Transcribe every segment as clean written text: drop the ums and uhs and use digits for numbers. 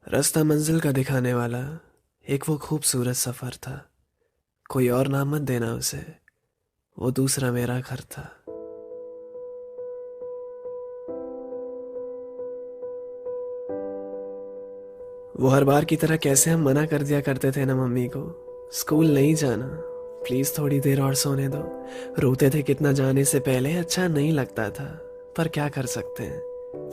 रास्ता मंजिल का दिखाने वाला एक वो खूबसूरत सफर था। कोई और नाम मत देना उसे, वो दूसरा मेरा घर था। वो हर बार की तरह कैसे हम मना कर दिया करते थे ना मम्मी को, स्कूल नहीं जाना, प्लीज थोड़ी देर और सोने दो। रोते थे कितना जाने से पहले, अच्छा नहीं लगता था पर क्या कर सकते हैं,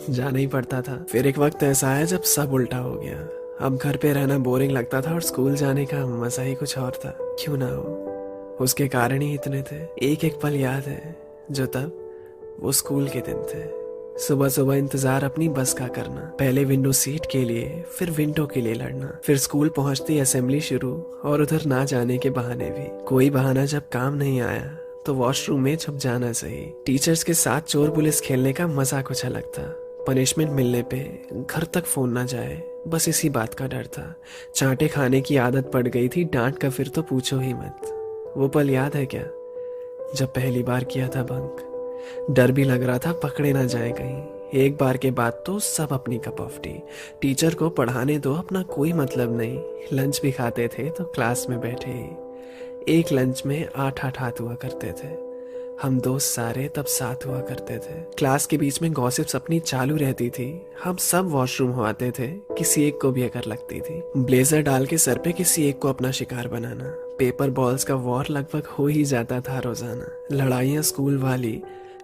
जाना ही पड़ता था। फिर एक वक्त ऐसा आया जब सब उल्टा हो गया। अब घर पे रहना बोरिंग लगता था और स्कूल जाने का मजा ही कुछ और था। क्यों ना हो, उसके कारण ही इतने थे। एक एक पल याद है जो तब वो स्कूल के दिन थे। सुबह सुबह इंतजार अपनी बस का करना, पहले विंडो सीट के लिए फिर विंडो के लिए लड़ना, फिर स्कूल पहुंचती असेंबली शुरू और उधर ना जाने के बहाने भी। कोई बहाना जब काम नहीं आया तो वॉशरूम में छुप जाना सही। टीचर्स के साथ चोर पुलिस खेलने का मजा कुछ अलग था। पनिशमेंट मिलने पे घर तक फोन ना जाए, बस इसी बात का डर था। चांटे खाने की आदत पड़ गई थी, डांट का फिर तो पूछो ही मत। वो पल याद है क्या जब पहली बार किया था बंक? डर भी लग रहा था पकड़े ना जाए कहीं। एक बार के बाद तो सब अपनी कप ऑफ टी। टीचर को पढ़ाने दो, अपना कोई मतलब नहीं। लंच भी खाते थे तो क्लास में बैठे ही। एक लंच में 8-8 हाथ हुआ करते थे। हम दोस्त सारे तब साथ हुआ करते थे। क्लास के बीच में गॉसिप्स अपनी चालू रहती थी। हम सब वॉशरूम हो आते थे, किसी एक को भी अगर लगती थी। ब्लेजर डाल के सर पे किसी एक को अपना शिकार बनाना। पेपर बॉल्स का वॉर लगभग हो ही जाता था रोजाना। लड़ाइयाँ स्कूल वाली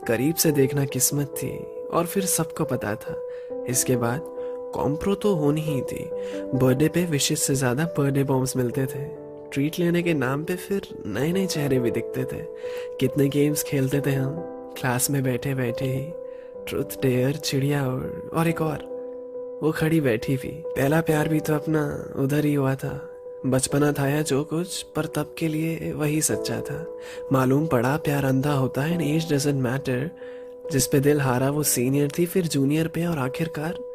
करीब से देखना किस्मत थी, और फिर सबको पता था इसके बाद कॉम्प्रो तो होनी ही थी। बर्थडे पे विशेष से ज्यादा बर्थडे बॉम्ब्स मिलते थे। ट्रीट लेने के नाम पे फिर नए नए चेहरे भी दिखते थे। कितने गेम्स खेलते थे हम क्लास में बैठे बैठे ही। ट्रुथ डेयर, चिड़िया और एक और, वो खड़ी बैठी भी। पहला प्यार भी तो अपना उधर ही हुआ था। बचपना था या जो कुछ, पर तब के लिए वही सच्चा था। मालूम पड़ा प्यार अंधा होता है, एंड एज डजंट मैटर। जिस पे दिल हारा वो सीनियर थी, फिर जूनियर पे, और आखिरकार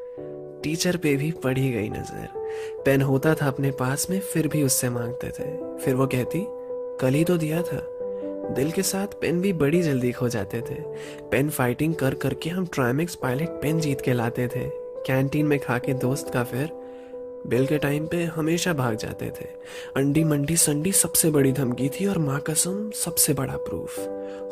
टीचर पे भी पड़ी गई नजर। पेन होता था अपने पास में, फिर भी उससे मांगते थे। फिर वो कहती कल ही तो दिया था। दिल के साथ पेन भी बड़ी जल्दी खो जाते थे। पेन फाइटिंग कर करके हम ट्राइमेक्स पायलट पेन जीत के लाते थे। कैंटीन में खा के दोस्त का, फिर बिल के टाइम पे हमेशा भाग जाते थे। अंडी मंडी संडी सबसे बड़ी धमकी थी, और माँ कसम सबसे बड़ा प्रूफ।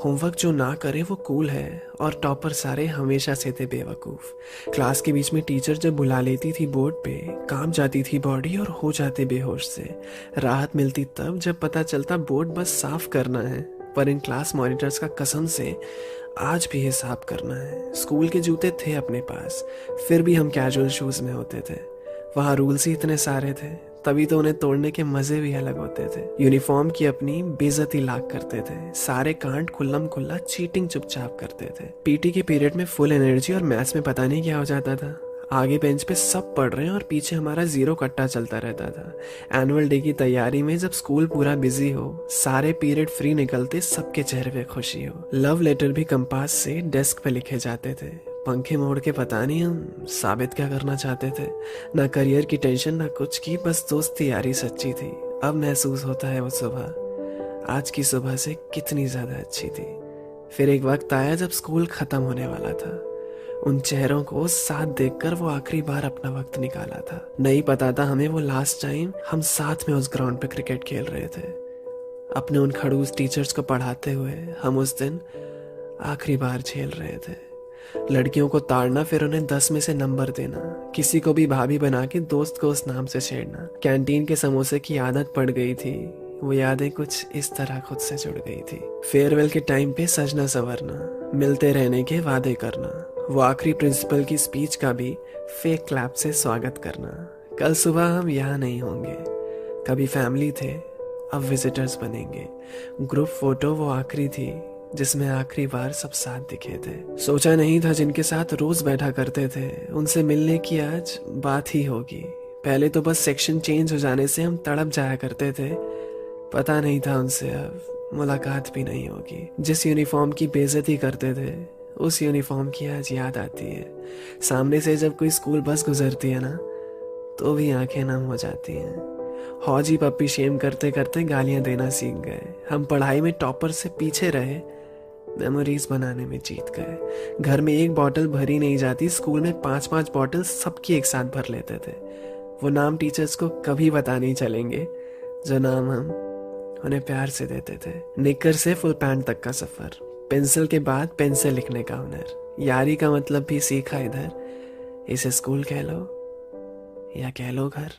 होमवर्क जो ना करे वो कूल है, और टॉपर सारे हमेशा से थे बेवकूफ। क्लास के बीच में टीचर जब बुला लेती थी बोर्ड पे, कांप जाती थी बॉडी और हो जाते बेहोश से। राहत मिलती तब जब पता चलता बोर्ड बस साफ करना है, पर इन क्लास मॉनिटर्स का कसम से आज भी हिसाब करना है। स्कूल के जूते थे अपने पास, फिर भी हम कैजुअल शूज में होते थे। वहाँ रूल्स ही इतने सारे थे, तभी तो उन्हें तोड़ने के मजे भी अलग होते थे। यूनिफॉर्म की अपनी बेइज्जती लाख करते थे। सारे कांड खुल्लम खुल्ला चीटिंग चुपचाप करते थे। पीटी के पीरियड में फुल एनर्जी, और मैथ्स में पता नहीं क्या हो जाता था। आगे बेंच पे सब पढ़ रहे हैं और पीछे हमारा जीरो कट्टा चलता रहता था। एनुअल डे की तैयारी में जब स्कूल पूरा बिजी हो, सारे पीरियड फ्री निकलते, सबके चेहरे पे खुशी हो। लव लेटर भी कंपास से डेस्क पे लिखे जाते थे। पंखे मोड़ के पता नहीं हम साबित क्या करना चाहते थे। ना करियर की टेंशन ना कुछ की, बस दोस्ती यारी सच्ची थी। अब महसूस होता है वो सुबह आज की सुबह से कितनी ज्यादा अच्छी थी। फिर एक वक्त आया जब स्कूल खत्म होने वाला था। उन चेहरों को साथ देखकर वो आखिरी बार अपना वक्त निकाला था। नहीं पता था हमें वो लास्ट टाइम हम साथ में उस ग्राउंड पे क्रिकेट खेल रहे थे। अपने उन खड़ूस टीचर्स को पढ़ाते हुए हम उस दिन आखिरी बार झेल रहे थे। लड़कियों को ताड़ना, फिर उन्हें 10 में से नंबर देना, किसी को भी भाभी बना के दोस्त को उस नाम से छेड़ना। कैंटीन के समोसे की आदत पड़ गई थी, वो यादें कुछ इस तरह खुद से जुड़ गई थी। फेयरवेल के टाइम पे सजना संवरना, मिलते रहने के वादे करना, वो आखिरी प्रिंसिपल की स्पीच का भी फेक क्लैप से स्वागत करना। कल सुबह हम यहाँ नहीं होंगे, कभी फैमिली थे अब विजिटर्स बनेंगे। ग्रुप फोटो वो आखिरी थी जिसमें आखिरी बार सब साथ दिखे थे। सोचा नहीं था जिनके साथ रोज बैठा करते थे उनसे मिलने की आज बात ही होगी। पहले तो बस सेक्शन चेंज हो जाने से हम तड़प जाया करते थे, पता नहीं था उनसे अब मुलाकात भी नहीं होगी। जिस यूनिफॉर्म की बेइज्जती करते थे उस यूनिफॉर्म की आज याद आती है। सामने से जब कोई स्कूल बस गुजरती है ना, तो भी आंखें नम हो जाती हैं। हौजी पप्पी शेम करते करते गालियां देना सीख गए। हम पढ़ाई में टॉपर से पीछे रहे, मेमोरीज बनाने में जीत गए। घर में एक बॉटल भरी नहीं जाती, स्कूल में 5-5 बॉटल सबकी एक साथ भर लेते थे। वो नाम टीचर्स को कभी पता नहीं चलेंगे जो नाम हम उन्हें प्यार से देते थे। निक्कर से फुल पैंट तक का सफर, पेंसिल के बाद पेन से लिखने का हुनर, यारी का मतलब भी सीखा इधर। इसे स्कूल कह लो या कह लो घर।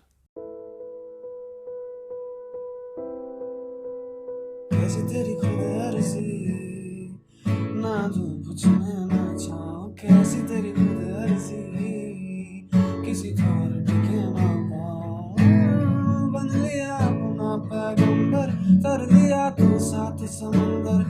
कैसी तेरी खुद अर्जी, ना धूप छाया ना छाँव, कैसी तेरी खुद अर्जी, किसी अथॉरिटी ना पाऊं। बन लिया अपना पैगंबर, तर लिया तू साथ समंदर,